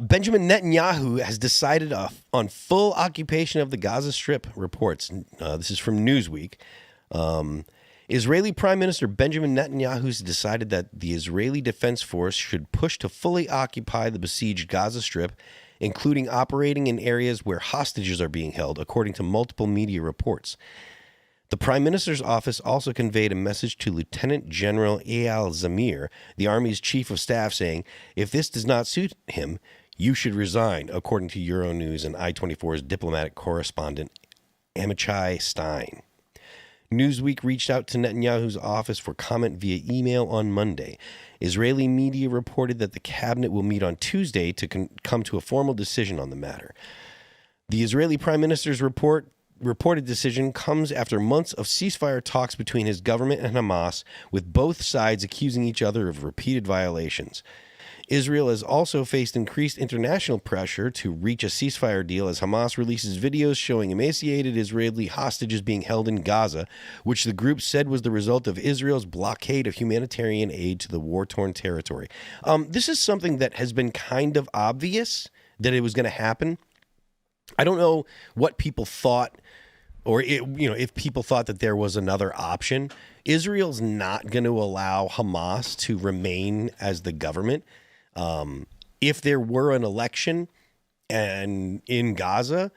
Benjamin Netanyahu has decided on full occupation of the Gaza Strip, reports. This is from Newsweek. Israeli Prime Minister Benjamin Netanyahu has decided that the Israeli Defense Force should push to fully occupy the besieged Gaza Strip, including operating in areas where hostages are being held, according to multiple media reports. The Prime Minister's office also conveyed a message to Lieutenant General Eyal Zamir, the Army's chief of staff, saying, if this does not suit him, you should resign, according to Euronews and I-24's diplomatic correspondent Amichai Stein. Newsweek reached out to Netanyahu's office for comment via email on Monday. Israeli media reported that the cabinet will meet on Tuesday to come to a formal decision on the matter. The Israeli Prime Minister's reported decision comes after months of ceasefire talks between his government and Hamas, with both sides accusing each other of repeated violations. Israel has also faced increased international pressure to reach a ceasefire deal as Hamas releases videos showing emaciated Israeli hostages being held in Gaza, which the group said was the result of Israel's blockade of humanitarian aid to the war-torn territory. This is something that has been kind of obvious that it was going to happen. I don't know what people thought, or if people thought that there was another option. Israel's not going to allow Hamas to remain as the government. If there were an election and in Gaza,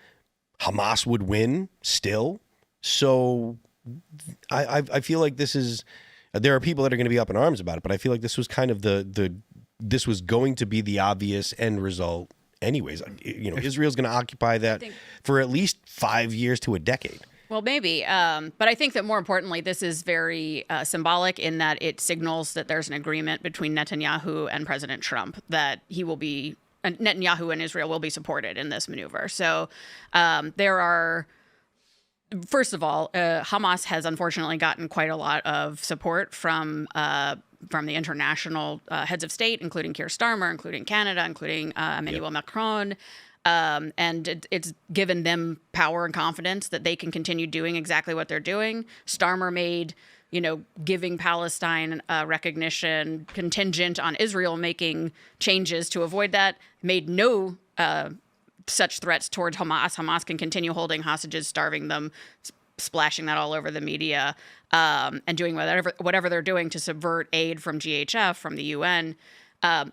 Hamas would win still. So I feel like there are people that are going to be up in arms about it, but I feel like this was kind of this was going to be the obvious end result anyways. Israel's going to occupy that for at least 5 years to a decade. Well, maybe. But I think that more importantly, this is very symbolic in that it signals that there's an agreement between Netanyahu and President Trump that Netanyahu and Israel will be supported in this maneuver. So first of all, Hamas has unfortunately gotten quite a lot of support from the international heads of state, including Keir Starmer, including Canada, including Emmanuel Macron. And it's given them power and confidence that they can continue doing exactly what they're doing. Starmer made, giving Palestine recognition contingent on Israel making changes to avoid that, made no such threats towards Hamas. Hamas can continue holding hostages, starving them, splashing that all over the media, and doing whatever they're doing to subvert aid from GHF, from the UN.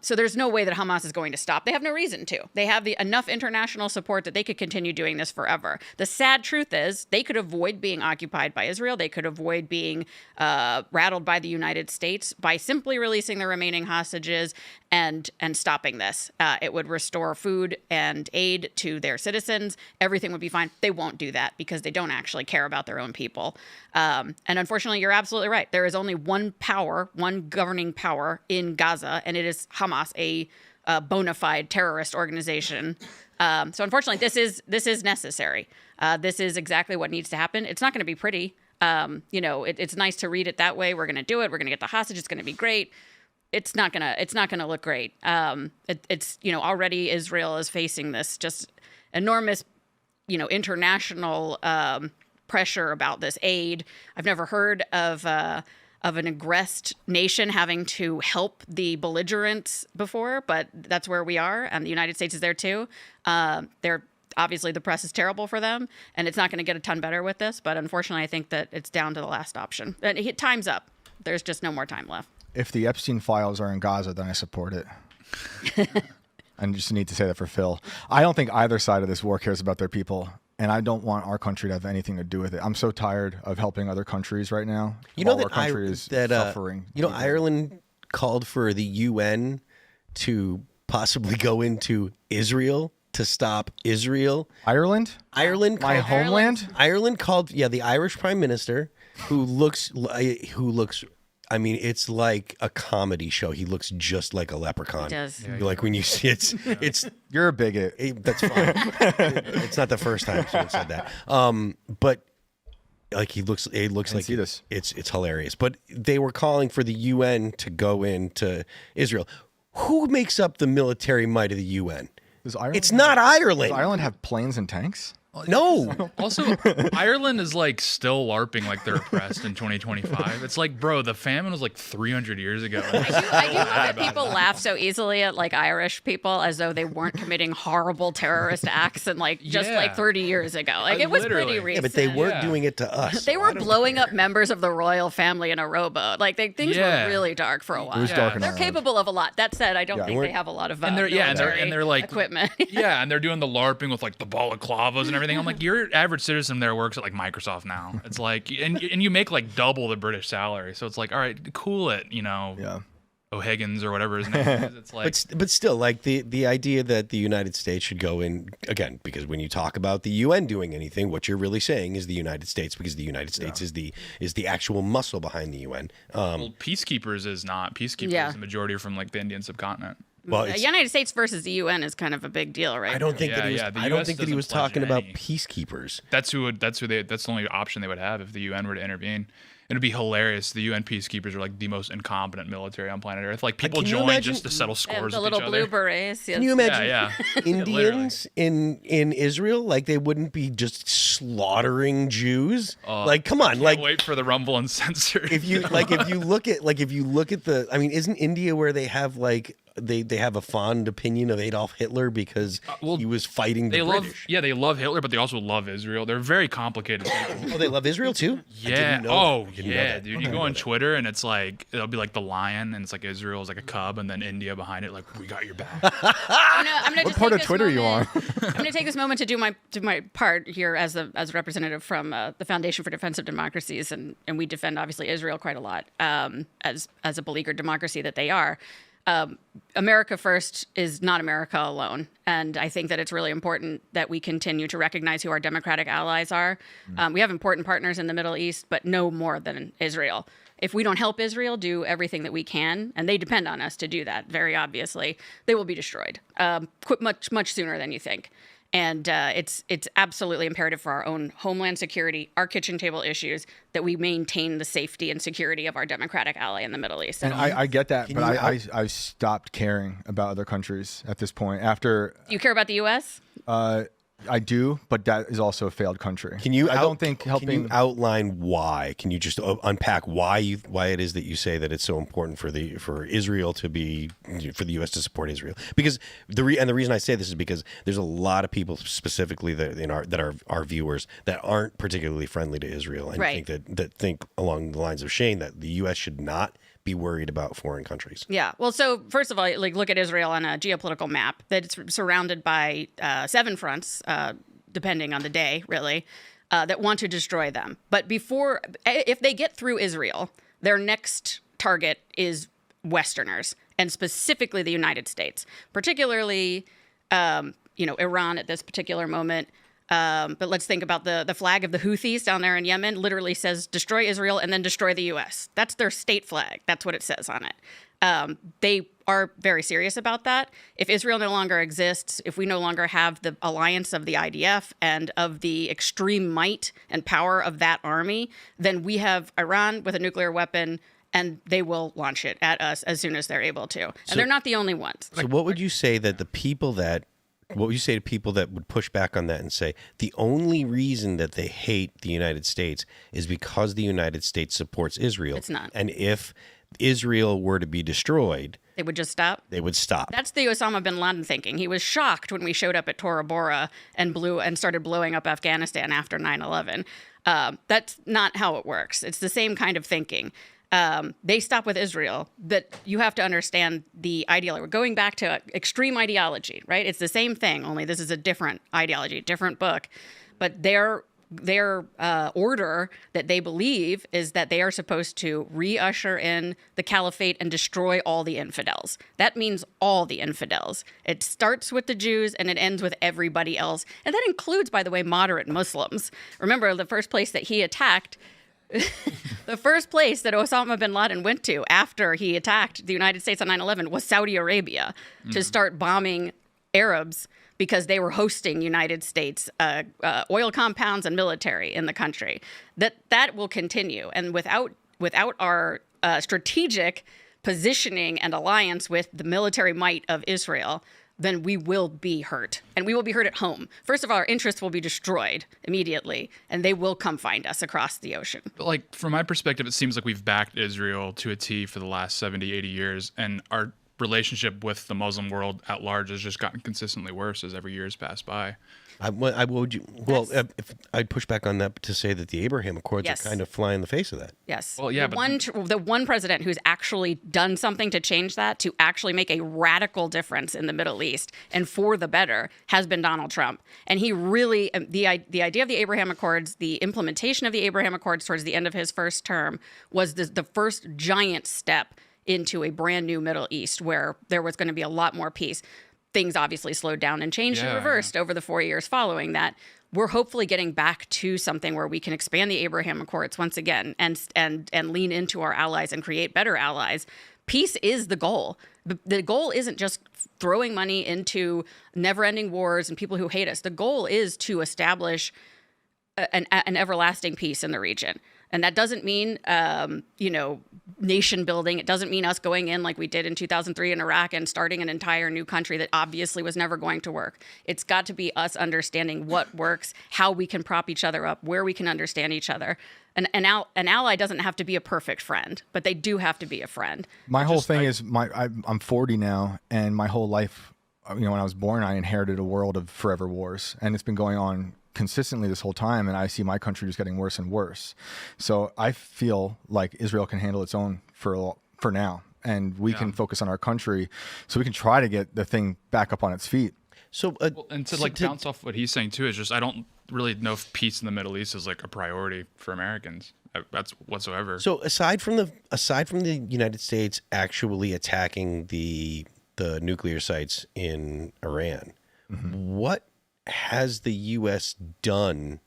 So there's no way that Hamas is going to stop. They have no reason to. They have enough international support that they could continue doing this forever. The sad truth is they could avoid being occupied by Israel. They could avoid being rattled by the United States by simply releasing the remaining hostages and stopping this. It would restore food and aid to their citizens. Everything would be fine. They won't do that because they don't actually care about their own people. And unfortunately, you're absolutely right. There is only one governing power in Gaza, and it is Hamas, a bona fide terrorist organization. So unfortunately, this is necessary. This is exactly what needs to happen. It's not going to be pretty. It's nice to read it that way. We're going to do it. We're going to get the hostage. It's going to be great. It's not gonna look great. Already Israel is facing this just enormous, international pressure about this aid. I've never heard of an aggressed nation having to help the belligerents before, but that's where we are, and the United States is there too. They're obviously, the press is terrible for them, and it's not going to get a ton better with this. But unfortunately, I think that it's down to the last option. And time's up. There's just no more time left. If the Epstein files are in Gaza, then I support it. I just need to say that for Phil. I don't think either side of this war cares about their people, and I don't want our country to have anything to do with it. I'm so tired of helping other countries right now. Our country is suffering. Ireland called for the UN to possibly go into Israel to stop Israel. Ireland? My homeland? Ireland called, the Irish Prime Minister, who looks, I mean, it's like a comedy show. He looks just like a leprechaun. He does. Yeah, like when you see it's you're a bigot. That's fine. It's not the first time someone said that. But like it looks like it's hilarious. But they were calling for the UN to go into Israel. Who makes up the military might of the UN? It's not Ireland. Does Ireland have planes and tanks? No. Also, Ireland is like still LARPing like they're oppressed in 2025. It's like, bro, the famine was like 300 years ago. I do love that people laugh so easily at like Irish people as though they weren't committing horrible terrorist acts and like just like 30 years ago. Like it was Literally. pretty Yeah, recent. But they weren't doing it to us. They were blowing up members of the royal family in a rowboat. Like things were really dark for a while. It was dark in They're Ireland. capable of a lot. That said, I don't think they have a lot of and they're military and they're like equipment. Yeah, and they're doing the LARPing with like the balaclavas and everything. I'm like, your average citizen there works at like Microsoft now. It's like, and you make like double the British salary. So it's like, all right, cool it, Yeah. O'Higgins or whatever his name is. It's like, But still, like the idea that the United States should go in again, because when you talk about the UN doing anything, what you're really saying is the United States, because the United States is the actual muscle behind the UN. well, peacekeepers is not. Peacekeepers, the majority are from like the Indian subcontinent. Well, The United States versus the UN is kind of a big deal, right? I don't think that he was. Yeah, the I don't US think that he doesn't was pledge talking about any. peacekeepers. That's the only option they would have if the UN were to intervene. It'd be hilarious. The UN peacekeepers are like the most incompetent military on planet Earth. Like people can you join imagine- just to settle And scores the with little each blue other. berets. Yes. Can you imagine Yeah. Indians in Israel? Like they wouldn't be just slaughtering Jews. Like come on, like Can't wait for the rumble and censor. if you look at the, I mean, isn't India where they have like they have a fond opinion of Adolf Hitler because well, he was fighting the they love, British? they love Hitler, but they also love Israel. They're very complicated people. Oh, they love Israel too? I Yeah. didn't know that. Dude. You go on Twitter and it's like it'll be like the lion and it's like Israel is like a cub and then India behind it like we got your back. I'm gonna What just part take of this Twitter are you moment- on? I'm going to take this moment to do my part here as a representative from the Foundation for Defense of Democracies, and we defend obviously Israel quite a lot as a beleaguered democracy that they are. America first is not America alone, and I think that it's really important that we continue to recognize who our democratic allies are. We have important partners in the Middle East, but no more than Israel. If we don't help Israel do everything that we can, and they depend on us to do that, very obviously, they will be destroyed much sooner than you think. And it's absolutely imperative for our own homeland security, our kitchen table issues, that we maintain the safety and security of our democratic ally in the Middle East. And I get that, Can but you- I stopped caring about other countries at this point. After Do you care about the U.S.? I do, but that is also a failed country. Can you? I don't think helping. Can you outline why? Can you just unpack why it is that you say that it's so important for Israel to be for the U.S. to support Israel? Because the reason I say this is because there's a lot of people specifically that are our viewers that aren't particularly friendly to Israel and Right. think along the lines of Shane that the U.S. should not be worried about foreign countries. Yeah. Well, so first of all, like look at Israel on a geopolitical map that's surrounded by 7 fronts, depending on the day, really, that want to destroy them. But if they get through Israel, their next target is Westerners, and specifically the United States, particularly, Iran at this particular moment. But let's think about the flag of the Houthis down there in Yemen. Literally says destroy Israel and then destroy the U.S. That's their state flag. That's what it says on it. They are very serious about that. If Israel no longer exists, if we no longer have the alliance of the IDF and of the extreme might and power of that army, then we have Iran with a nuclear weapon, and they will launch it at us as soon as they're able to. And they're not the only ones. So what would you say that what would you say to people that would push back on that and say the only reason that they hate the United States is because the United States supports Israel? It's not. And if Israel were to be destroyed, They would just stop. they would stop. That's the Osama bin Laden thinking. He was shocked when we showed up at Tora Bora and started blowing up Afghanistan after 9/11. That's not how it works. It's the same kind of thinking. They stop with Israel, but you have to understand the ideology. We're going back to extreme ideology, right? It's the same thing, only this is a different ideology, different book. But their order that they believe is that they are supposed to re-usher in the caliphate and destroy all the infidels. That means all the infidels. It starts with the Jews and it ends with everybody else. And that includes, by the way, moderate Muslims. Remember, the first place that he attacked the first place that Osama bin Laden went to after he attacked the United States on 9/11 was Saudi Arabia to start bombing Arabs because they were hosting United States oil compounds and military in the country. That will continue. And without our strategic positioning and alliance with the military might of Israel, then we will be hurt, and we will be hurt at home. First of all, our interests will be destroyed immediately, and they will come find us across the ocean. But like from my perspective, it seems like we've backed Israel to a T for the last 70, 80 years, and our relationship with the Muslim world at large has just gotten consistently worse as every year's passed by. If I'd push back on that to say that the Abraham Accords Yes. are kind of fly in the face of that. Yes. Well, yeah, the one president who's actually done something to change that, to actually make a radical difference in the Middle East and for the better, has been Donald Trump. And he really, the idea of the Abraham Accords, the implementation of the Abraham Accords towards the end of his first term was the first giant step into a brand new Middle East where there was going to be a lot more peace. Things obviously slowed down and changed and reversed over the 4 years following that. We're hopefully getting back to something where we can expand the Abraham Accords once again and lean into our allies and create better allies. Peace is the goal. The goal isn't just throwing money into never-ending wars and people who hate us. The goal is to establish an everlasting peace in the region. And that doesn't mean, nation building. It doesn't mean us going in like we did in 2003 in Iraq and starting an entire new country that obviously was never going to work. It's got to be us understanding what works, how we can prop each other up, where we can understand each other. An ally doesn't have to be a perfect friend, but they do have to be a friend. My whole thing is I'm 40 now, and my whole life, when I was born, I inherited a world of forever wars, and it's been going on consistently this whole time, and I see my country just getting worse and worse. So I feel like Israel can handle its own for now, and we can focus on our country, so we can try to get the thing back up on its feet. So, bounce off what he's saying too is just I don't really know if peace in the Middle East is like a priority for Americans. That's whatsoever. So aside from the United States actually attacking the nuclear sites in Iran, what has the U.S. done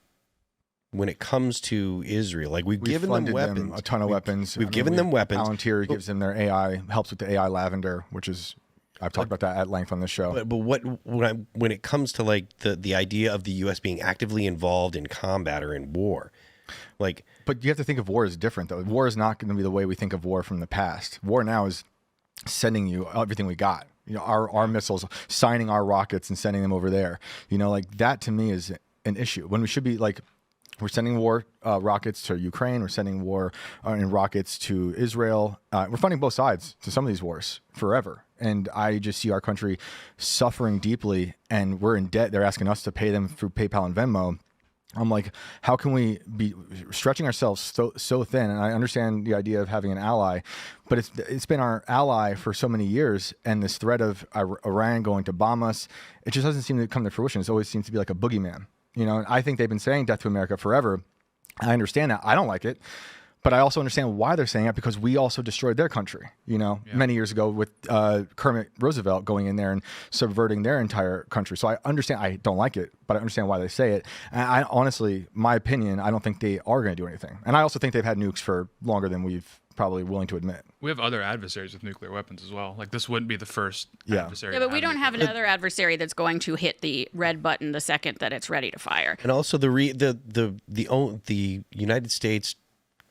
when it comes to Israel? Like we've given them weapons, a ton of weapons. We've given them weapons. Palantir gives them their AI, helps with the AI Lavender, which is I've talked about that at length on this show. But when it comes to like the idea of the U.S. being actively involved in combat or in war, like. But you have to think of war as different though. War is not going to be the way we think of war from the past. War now is sending you everything we got. Our missiles, signing our rockets and sending them over there. Like that to me is an issue. When we should be like, we're sending war rockets to Ukraine. We're sending war and rockets to Israel. We're funding both sides to some of these wars forever. And I just see our country suffering deeply, and we're in debt. They're asking us to pay them through PayPal and Venmo. I'm like, how can we be stretching ourselves so thin? And I understand the idea of having an ally, but it's been our ally for so many years. And this threat of Iran going to bomb us, it just doesn't seem to come to fruition. It always seems to be like a boogeyman. I think they've been saying death to America forever. I understand that. I don't like it. But I also understand why they're saying it, because we also destroyed their country, many years ago with Kermit Roosevelt going in there and subverting their entire country. So I understand. I don't like it, but I understand why they say it. And I honestly, my opinion, I don't think they are going to do anything. And I also think they've had nukes for longer than we've probably willing to admit. We have other adversaries with nuclear weapons as well. Like this wouldn't be the first adversary. Yeah, but we don't have another adversary that's going to hit the red button the second that it's ready to fire. And also the United States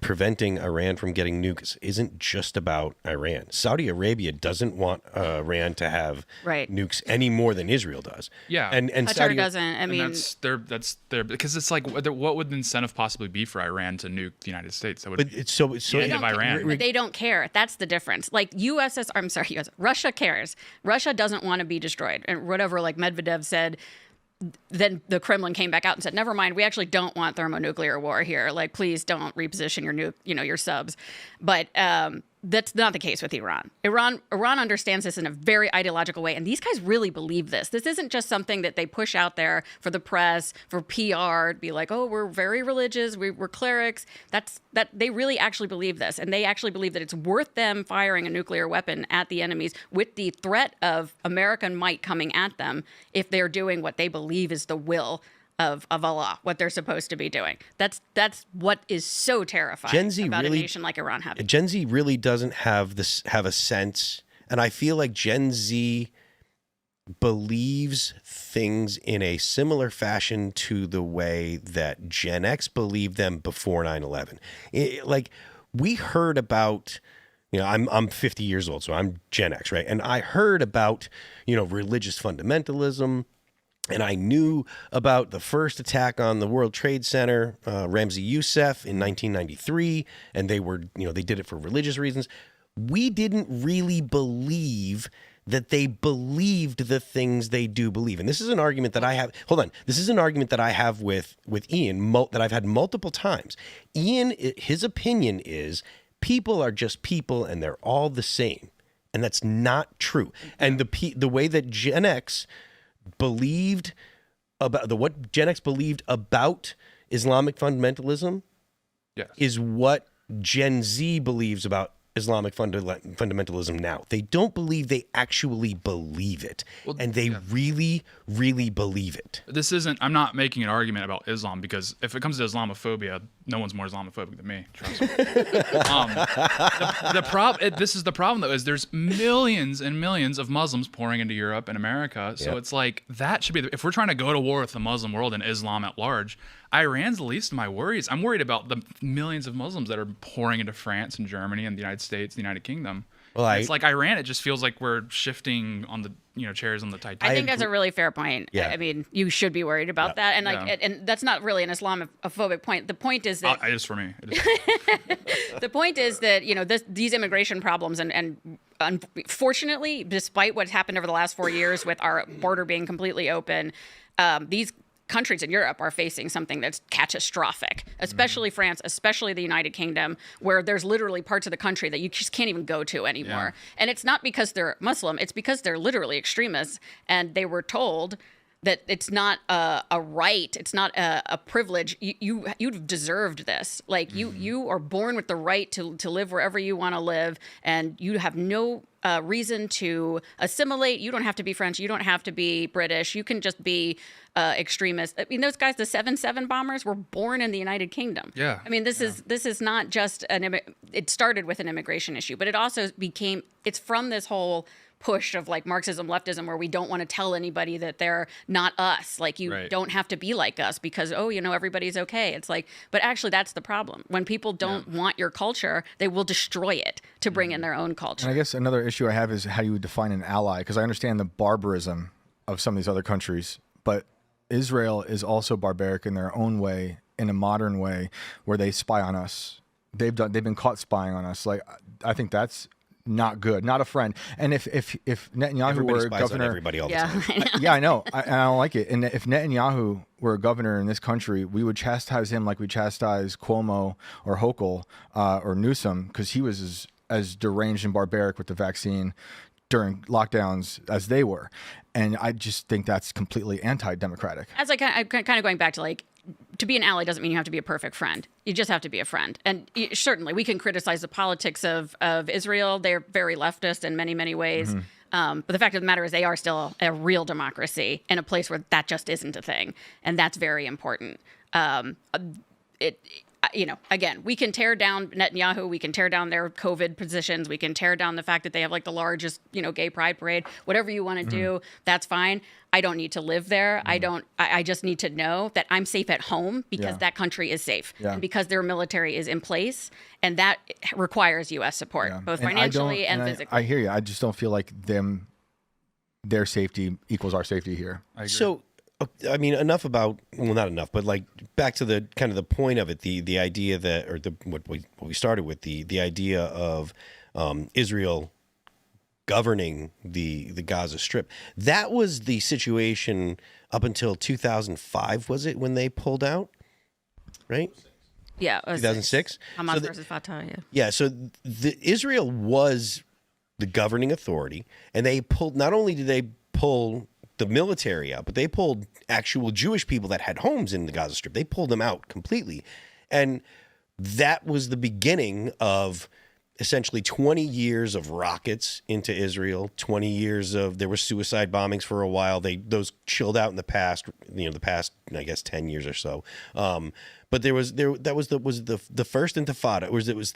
preventing Iran from getting nukes isn't just about Iran. Saudi Arabia doesn't want Iran to have nukes any more than Israel does. Yeah, and Qatar Saudi doesn't. I mean, that's their because it's like what would the incentive possibly be for Iran to nuke the United States? That would it's so the end of Iran. But they don't care. That's the difference. Like Russia cares. Russia doesn't want to be destroyed, and whatever. Like Medvedev said. Then the Kremlin came back out and said, never mind, we actually don't want thermonuclear war here. Like, please don't reposition your subs. But that's not the case with Iran. Iran understands this in a very ideological way. And these guys really believe this. This isn't just something that they push out there for the press, for PR, be like, oh, we're very religious, we're clerics. That they really actually believe this. And they actually believe that it's worth them firing a nuclear weapon at the enemies with the threat of American might coming at them if they're doing what they believe is the will of Allah, what they're supposed to be doing. That's what is so terrifying about a nation like Iran having. Gen Z really doesn't have a sense, and I feel like Gen Z believes things in a similar fashion to the way that Gen X believed them before 9/11. Like we heard about I'm 50 years old, so I'm Gen X, right? And I heard about, religious fundamentalism, and I knew about the first attack on the World Trade Center, Ramzi Youssef in 1993, and they were, they did it for religious reasons. We didn't really believe that they believed the things they do believe. And this is an argument that I have. Hold on. This is an argument that I have with Ian that I've had multiple times. Ian, his opinion is people are just people and they're all the same. And that's not true. And the way that Gen X believed about what Gen X believed about Islamic fundamentalism is what Gen Z believes about Islamic fundamentalism now. They don't believe they actually believe it. And they really, really believe it. I'm not making an argument about Islam, because if it comes to Islamophobia, no one's more Islamophobic than me. Trust me. This is the problem, though, is there's millions and millions of Muslims pouring into Europe and America. So it's like, that should be, if we're trying to go to war with the Muslim world and Islam at large, Iran's the least of my worries. I'm worried about the millions of Muslims that are pouring into France and Germany and the United States, the United Kingdom. Well, it's like Iran. It just feels like we're shifting on the chairs on the Titanic. I think that's a really fair point. Yeah. I mean, you should be worried about that, and and that's not really an Islamophobic point. The point is that it is for me. the point is that these immigration problems and unfortunately, despite what's happened over the last 4 years with our border being completely open, these countries in Europe are facing something that's catastrophic, especially France, especially the United Kingdom, where there's literally parts of the country that you just can't even go to anymore. And it's not because they're Muslim, it's because they're literally extremists, and they were told that it's not a right, it's not a privilege. You've deserved this. Like you are born with the right to live wherever you want to live, and you have no reason to assimilate. You don't have to be French. You don't have to be British. You can just be extremist. I mean, those guys, the 7/7 bombers, were born in the United Kingdom. Yeah. I mean, this is not just it started with an immigration issue, but it also it's from this whole push of like Marxism, leftism, where we don't want to tell anybody that they're not us. Like you don't have to be like us because, everybody's okay. It's like, but actually that's the problem. When people don't want your culture, they will destroy it to bring in their own culture. And I guess another issue I have is how you would define an ally, because I understand the barbarism of some of these other countries, but Israel is also barbaric in their own way, in a modern way, where they spy on us. They've been caught spying on us. Like, I think that's not good, not a friend. And if Netanyahu Everybody were spies governor, on everybody all the time. I know, and I don't like it. And if Netanyahu were a governor in this country, we would chastise him like we chastise Cuomo or Hochul or Newsom, because he was as deranged and barbaric with the vaccine during lockdowns as they were. And I just think that's completely anti-democratic. As I'm kind of going back to like, to be an ally doesn't mean you have to be a perfect friend. You just have to be a friend. And certainly we can criticize the politics of Israel. They're very leftist in many, many ways. But the fact of the matter is they are still a real democracy in a place where that just isn't a thing. And that's very important. Again, we can tear down Netanyahu. We can tear down their COVID positions. We can tear down the fact that they have like the largest, gay pride parade. Whatever you want to do, that's fine. I don't need to live there. I just need to know that I'm safe at home because that country is safe and because their military is in place. And that requires U.S. support, both financially and physically. I hear you. I just don't feel like their safety equals our safety here. I agree. So, I mean, enough about, well, not enough, but like back to the kind of the point of it, the idea that, or what we started with, the idea of Israel governing the Gaza Strip. That was the situation up until 2005, was it, when they pulled out? Right? Yeah. 2006? Hamas versus Fatah, yeah. Yeah, so Israel was the governing authority, and they pulled, not only did they pull the military out, but they pulled actual Jewish people that had homes in the Gaza Strip. They pulled them out completely. And that was the beginning of essentially 20 years of rockets into Israel, 20 years of, there were suicide bombings for a while. Those chilled out in the past, I guess 10 years or so. But that was the first intifada.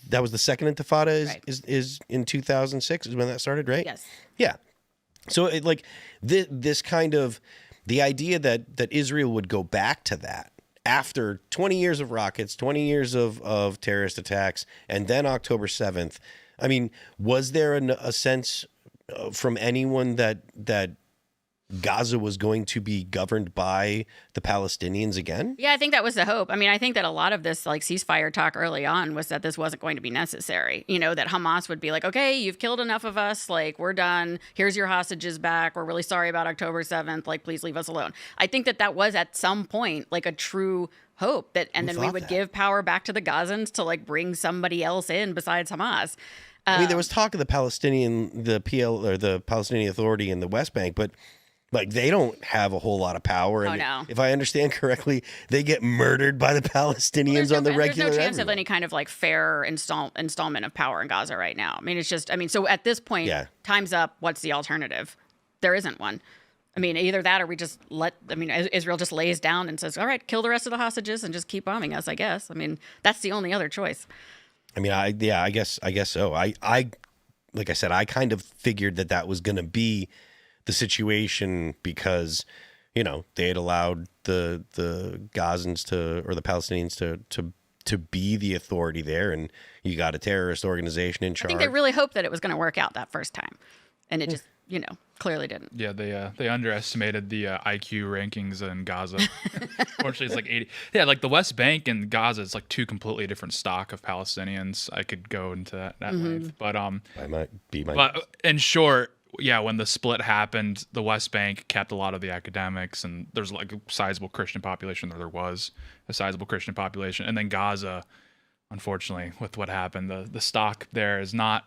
That was the second intifada is in 2006 is when that started, right? Yes. Yeah. So this kind of, the idea that Israel would go back to that after 20 years of rockets, 20 years of terrorist attacks, and then October 7th, I mean, was there a sense from anyone that Gaza was going to be governed by the Palestinians again? Yeah, I think that was the hope. I mean, I think that a lot of this like ceasefire talk early on was that this wasn't going to be necessary. You know, that Hamas would be like, okay, you've killed enough of us. Like, we're done. Here's your hostages back. We're really sorry about October 7th. Like, please leave us alone. I think that was at some point like a true hope that, and then we would give power back to the Gazans to like bring somebody else in besides Hamas. I mean, there was talk of the Palestinian Authority in the West Bank, but like they don't have a whole lot of power. And no. If I understand correctly, they get murdered by the Palestinians on the regular. There's no chance of any kind of like fair installment of power in Gaza right now. I mean, it's just, I mean, so at this point, time's up. What's the alternative? There isn't one. I mean, either that or we just Israel just lays down and says, all right, kill the rest of the hostages and just keep bombing us, I guess. I mean, that's the only other choice. I mean, I guess so. I like I said, I kind of figured that was going to be the situation because, you know, they had allowed the Gazans or the Palestinians to be the authority there, and you got a terrorist organization in charge. I think they really hoped that it was going to work out that first time, and it just, you know, clearly didn't. Yeah, they underestimated the IQ rankings in Gaza. Unfortunately, it's like 80. Yeah, like the West Bank and Gaza is like two completely different stock of Palestinians. I could go into that length, but But in short, yeah, when the split happened, the West Bank kept a lot of the academics, and there's like a sizable Christian population, or there was a sizable Christian population. And then Gaza, unfortunately, with what happened, the stock there is not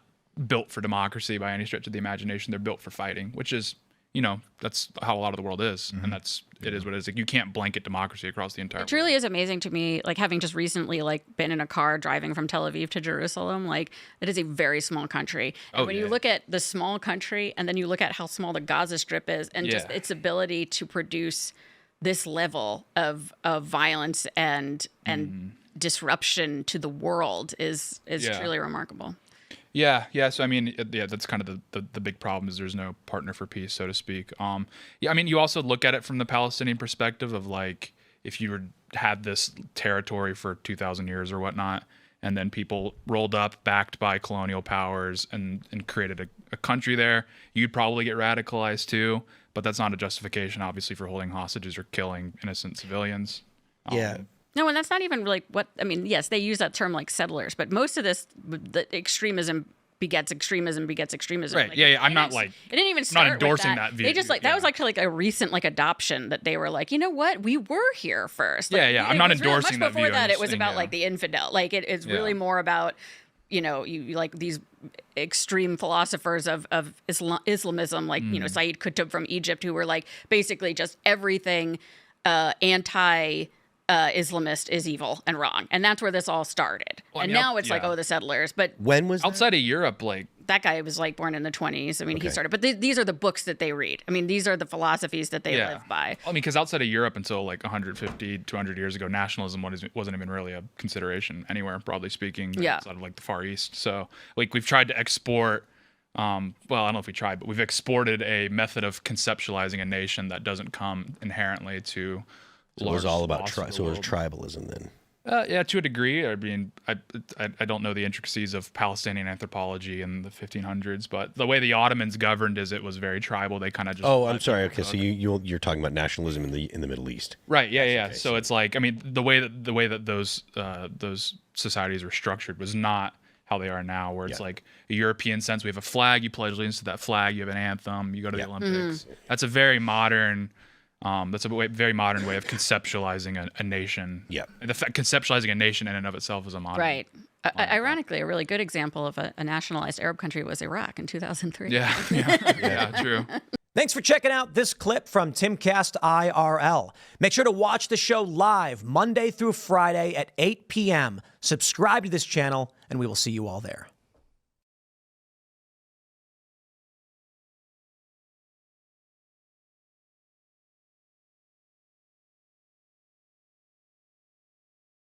built for democracy by any stretch of the imagination. They're built for fighting, which is, you know, that's how a lot of the world is. And it is what it is. Like, you can't blanket democracy across the entire world. It truly is amazing to me, like having just recently like been in a car driving from Tel Aviv to Jerusalem. Like, it is a very small country. And when you look at the small country and then you look at how small the Gaza Strip is and just its ability to produce this level of violence and disruption to the world is truly remarkable. Yeah. So I mean, that's kind of the big problem is there's no partner for peace, so to speak. I mean, you also look at it from the Palestinian perspective of like, if you had this territory for 2,000 years or whatnot, and then people rolled up, backed by colonial powers, and created a country there, you'd probably get radicalized too. But that's not a justification, obviously, for holding hostages or killing innocent civilians. No, and that's not even really what, I mean, yes, they use that term like settlers, but most of this, the extremism begets extremism. Right. Like, I'm not like, it didn't even start not endorsing with that view. They just like, that was like a recent like adoption that they were like, you know what, we were here first. Like, I'm not endorsing that view. Much before that, it was about like the infidel. Like it's really more about, you know, you like these extreme philosophers of Islamism, like, you know, Sayyid Qutb from Egypt, who were like basically just everything Islamist is evil and wrong, and that's where this all started. Well, and now it's like, the settlers. But when was outside of Europe, like that guy was like born in the 20s. I mean, he started. But these are the books that they read. I mean, these are the philosophies that they live by. I mean, because outside of Europe until like 150, 200 years ago, nationalism wasn't even really a consideration anywhere, broadly speaking. Outside of like the Far East. So like we've tried to export. Well, I don't know if we tried, but we've exported a method of conceptualizing a nation that doesn't come inherently to. So it was all about so it was tribalism then. Yeah, to a degree. I mean, I don't know the intricacies of Palestinian anthropology in the 1500s, but the way the Ottomans governed is it was very tribal. They kind of just. Oh, I'm sorry. Okay, so you're talking about nationalism in the Middle East, right? Yeah. Okay, so it's like, I mean, the way that those societies were structured was not how they are now, where it's like a European sense. We have a flag. You pledge allegiance to that flag. You have an anthem. You go to the Olympics. That's a very modern. Very modern way of conceptualizing a nation. Yeah, conceptualizing a nation in and of itself is a modern. Right. Ironically, a really good example of a nationalized Arab country was Iraq in 2003. Yeah, true. Thanks for checking out this clip from Timcast IRL. Make sure to watch the show live Monday through Friday at 8 p.m. Subscribe to this channel, and we will see you all there.